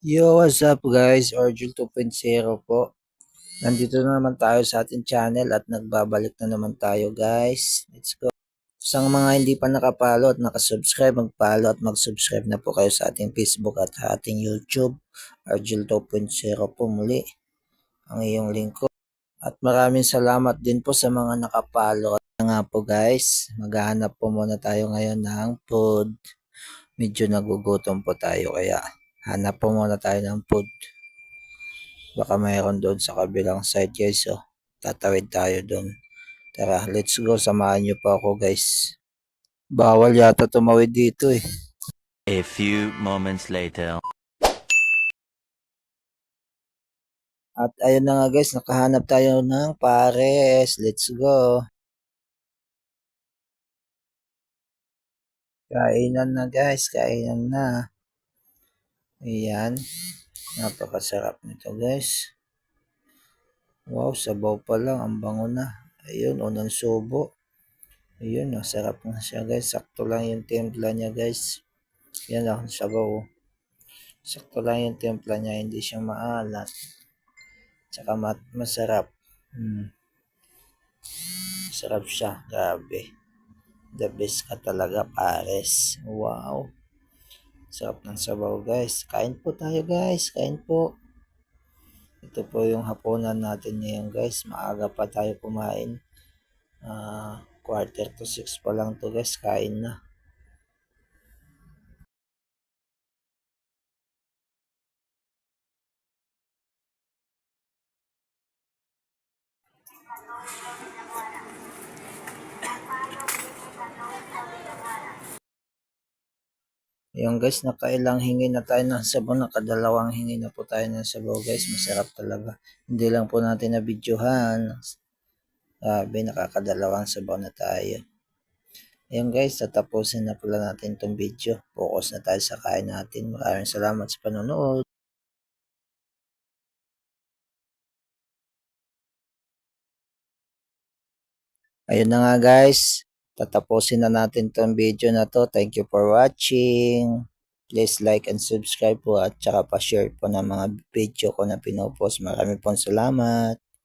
Yo, what's up guys? Orjul 2.0 po. Nandito na naman tayo sa ating channel at nagbabalik na naman tayo guys. Let's go. Sa mga hindi pa nakapalo at nakasubscribe, magpalo at mag-subscribe na po kayo sa ating Facebook at ating YouTube. Orjul 2.0 po muli ang iyong lingkod. At maraming salamat din po sa mga nakapalo. At nga po guys, maghahanap po muna tayo ngayon ng food. Medyo nagugutom po tayo kaya hanap po muna tayo ng food. Baka mayroon doon sa kabilang side guys. So, tatawid tayo doon. Tara, let's go. Samahan niyo pa ako guys. Bawal yata tumawid dito eh. A few moments later. At ayun na nga guys, nakahanap tayo ng pares. Let's go. Kainan na guys, kainan na. Ayan. Napakasarap nito guys. Wow, sabaw pa lang. Ang bango na. Ayun, unang subo. Ayun, masarap na siya guys. Sakto lang yung timpla niya guys. Yan lang, sabaw. Sakto lang yung timpla niya, hindi siya maalat. Tsaka masarap. Masarap siya, grabe. The best ka talaga, pares. Wow. Sarap ng sabaw guys. Kain po tayo guys, kain po. Ito po yung hapunan natin ngayon guys. Maaga pa tayo kumain. 5:45 pa lang to guys, kain na. Ayun guys, nakailang hingi na tayo ng sabaw. Nakadalawang hingi na po tayo ng sabaw guys. Masarap talaga. Hindi lang po natin na videohan. Sabi, nakakadalawang sabaw na tayo. Ayun guys, tatapusin na pala natin itong video. Focus na tayo sa kain natin. Maraming salamat sa panonood. Ayun na nga guys, tatapusin na natin itong video na to. Thank you for watching. Please like and subscribe po at saka pa-share po ng mga video ko na pinopost. Maraming pong salamat.